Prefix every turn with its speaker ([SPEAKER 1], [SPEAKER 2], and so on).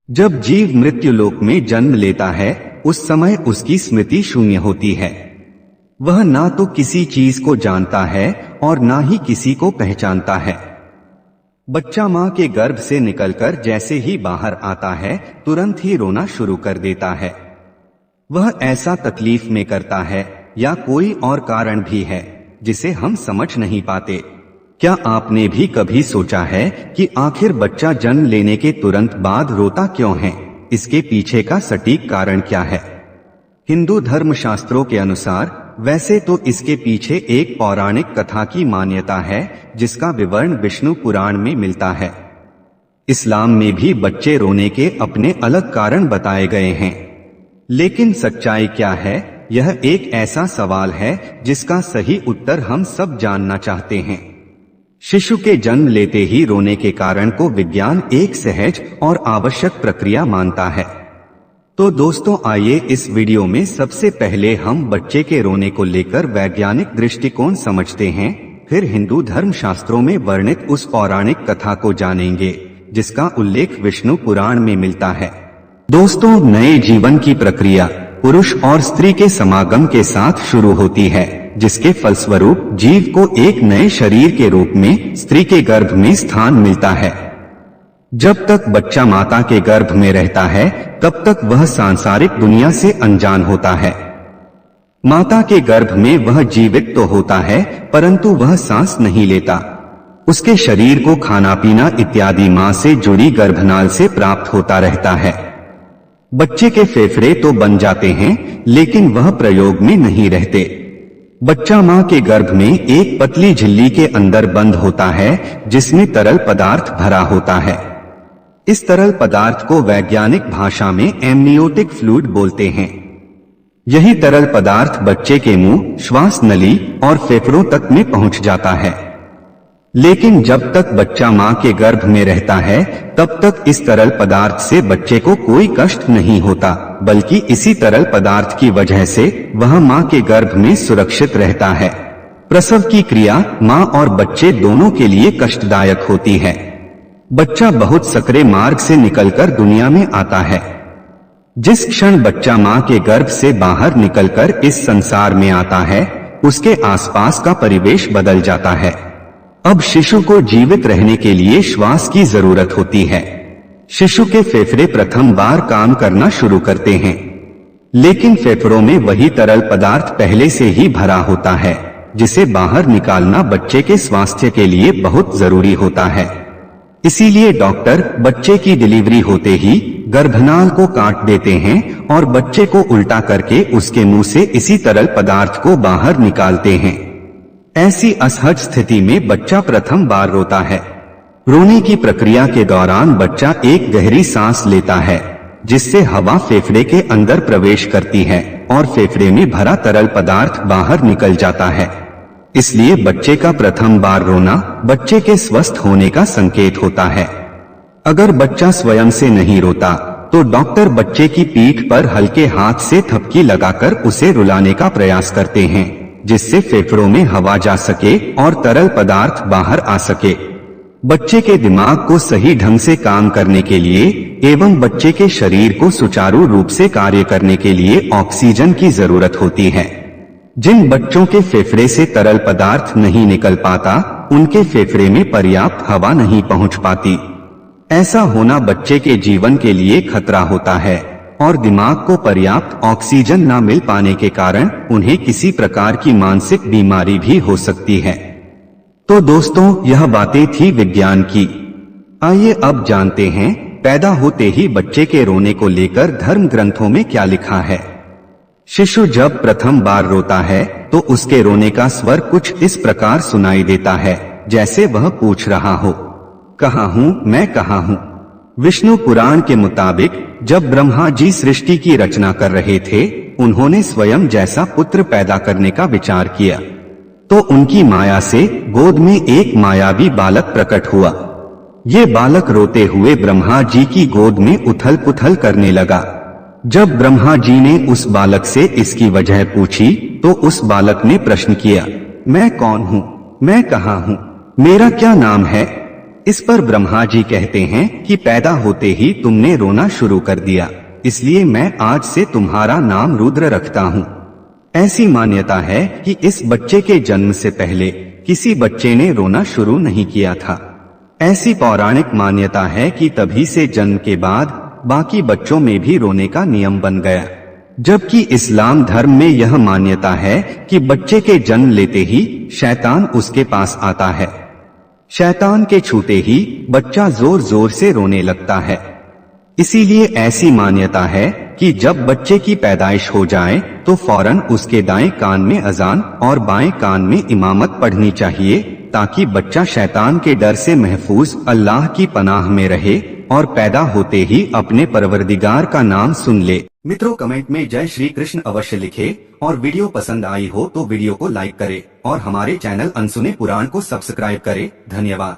[SPEAKER 1] जब जीव मृत्यु लोक में जन्म लेता है उस समय उसकी स्मृति शून्य होती है। वह ना तो किसी चीज को जानता है और ना ही किसी को पहचानता है। बच्चा मां के गर्भ से निकलकर जैसे ही बाहर आता है तुरंत ही रोना शुरू कर देता है। वह ऐसा तकलीफ में करता है या कोई और कारण भी है जिसे हम समझ नहीं पाते। क्या आपने भी कभी सोचा है कि आखिर बच्चा जन्म लेने के तुरंत बाद रोता क्यों है? इसके पीछे का सटीक कारण क्या है? हिंदू धर्मशास्त्रों के अनुसार वैसे तो इसके पीछे एक पौराणिक कथा की मान्यता है जिसका विवरण विष्णु पुराण में मिलता है। इस्लाम में भी बच्चे रोने के अपने अलग कारण बताए गए हैं, लेकिन सच्चाई क्या है? यह एक ऐसा सवाल है जिसका सही उत्तर हम सब जानना चाहते हैं। शिशु के जन्म लेते ही रोने के कारण को विज्ञान एक सहज और आवश्यक प्रक्रिया मानता है। तो दोस्तों आइए इस वीडियो में सबसे पहले हम बच्चे के रोने को लेकर वैज्ञानिक दृष्टिकोण समझते हैं, फिर हिंदू धर्म शास्त्रों में वर्णित उस पौराणिक कथा को जानेंगे जिसका उल्लेख विष्णु पुराण में मिलता है। दोस्तों, नए जीवन की प्रक्रिया पुरुष और स्त्री के समागम के साथ शुरू होती है, जिसके फलस्वरूप जीव को एक नए शरीर के रूप में स्त्री के गर्भ में स्थान मिलता है। जब तक बच्चा माता के गर्भ में रहता है तब तक वह सांसारिक दुनिया से अनजान होता है। माता के गर्भ में वह जीवित तो होता है परंतु वह सांस नहीं लेता। उसके शरीर को खाना पीना इत्यादि मां से जुड़ी गर्भनाल से प्राप्त होता रहता है। बच्चे के फेफड़े तो बन जाते हैं लेकिन वह प्रयोग में नहीं रहते। बच्चा मां के गर्भ में एक पतली झिल्ली के अंदर बंद होता है जिसमें तरल पदार्थ भरा होता है। इस तरल पदार्थ को वैज्ञानिक भाषा में एमनियोटिक फ्लूइड बोलते हैं। यही तरल पदार्थ बच्चे के मुंह, श्वास नली और फेफड़ों तक में पहुंच जाता है। लेकिन जब तक बच्चा मां के गर्भ में रहता है तब तक इस तरल पदार्थ से बच्चे को कोई कष्ट नहीं होता, बल्कि इसी तरल पदार्थ की वजह से वह मां के गर्भ में सुरक्षित रहता है। प्रसव की क्रिया मां और बच्चे दोनों के लिए कष्टदायक होती है। बच्चा बहुत सकरे मार्ग से निकलकर दुनिया में आता है। जिस क्षण बच्चा मां के गर्भ से बाहर निकलकर इस संसार में आता है उसके आसपास का परिवेश बदल जाता है। अब शिशु को जीवित रहने के लिए श्वास की जरूरत होती है। शिशु के फेफड़े प्रथम बार काम करना शुरू करते हैं, लेकिन फेफड़ों में वही तरल पदार्थ पहले से ही भरा होता है जिसे बाहर निकालना बच्चे के स्वास्थ्य के लिए बहुत जरूरी होता है। इसीलिए डॉक्टर बच्चे की डिलीवरी होते ही गर्भनाल को काट देते हैं और बच्चे को उल्टा करके उसके मुंह से इसी तरल पदार्थ को बाहर निकालते हैं। ऐसी असहज स्थिति में बच्चा प्रथम बार रोता है। रोने की प्रक्रिया के दौरान बच्चा एक गहरी सांस लेता है जिससे हवा फेफड़े के अंदर प्रवेश करती है और फेफड़े में भरा तरल पदार्थ बाहर निकल जाता है। इसलिए बच्चे का प्रथम बार रोना बच्चे के स्वस्थ होने का संकेत होता है। अगर बच्चा स्वयं से नहीं रोता तो डॉक्टर बच्चे की पीठ पर हल्के हाथ से थपकी लगाकर उसे रुलाने का प्रयास करते हैं जिससे फेफड़ों में हवा जा सके और तरल पदार्थ बाहर आ सके। बच्चे के दिमाग को सही ढंग से काम करने के लिए एवं बच्चे के शरीर को सुचारू रूप से कार्य करने के लिए ऑक्सीजन की जरूरत होती है। जिन बच्चों के फेफड़े से तरल पदार्थ नहीं निकल पाता उनके फेफड़े में पर्याप्त हवा नहीं पहुंच पाती। ऐसा होना बच्चे के जीवन के लिए खतरा होता है और दिमाग को पर्याप्त ऑक्सीजन न मिल पाने के कारण उन्हें किसी प्रकार की मानसिक बीमारी भी हो सकती है। तो दोस्तों, यह बातें थी विज्ञान की। आइए अब जानते हैं पैदा होते ही बच्चे के रोने को लेकर धर्म ग्रंथों में क्या लिखा है। शिशु जब प्रथम बार रोता है तो उसके रोने का स्वर कुछ इस प्रकार सुनाई देता है जैसे वह पूछ रहा हो, कहाँ हूँ मैं, कहाँ हूँ। विष्णु पुराण के मुताबिक जब ब्रह्मा जी सृष्टि की रचना कर रहे थे उन्होंने स्वयं जैसा पुत्र पैदा करने का विचार किया तो उनकी माया से गोद में एक मायावी बालक प्रकट हुआ। ये बालक रोते हुए ब्रह्मा जी की गोद में उथल पुथल करने लगा। जब ब्रह्मा जी ने उस बालक से इसकी वजह पूछी तो उस बालक ने प्रश्न किया, मैं कौन हूँ, मैं कहाँ हूँ, मेरा क्या नाम है। इस पर ब्रह्मा जी कहते हैं कि पैदा होते ही तुमने रोना शुरू कर दिया, इसलिए मैं आज से तुम्हारा नाम रुद्र रखता हूँ। ऐसी मान्यता है कि इस बच्चे के जन्म से पहले किसी बच्चे ने रोना शुरू नहीं किया था। ऐसी पौराणिक मान्यता है कि तभी से जन्म के बाद बाकी बच्चों में भी रोने का नियम बन गया, जबकि इस्लाम धर्म में यह मान्यता है कि बच्चे के जन्म लेते ही शैतान उसके पास आता है। शैतान के छूते ही बच्चा जोर जोर से रोने लगता है। इसीलिए ऐसी मान्यता है कि जब बच्चे की पैदाइश हो जाए तो फौरन उसके दाएं कान में अजान और बाएं कान में इमामत पढ़नी चाहिए, ताकि बच्चा शैतान के डर से महफूज अल्लाह की पनाह में रहे और पैदा होते ही अपने परवरदिगार का नाम सुन ले। मित्रों, कमेंट में जय श्री कृष्ण अवश्य लिखें और वीडियो पसंद आई हो तो वीडियो को लाइक करें और हमारे चैनल अनसुने पुराण को सब्सक्राइब करें। धन्यवाद।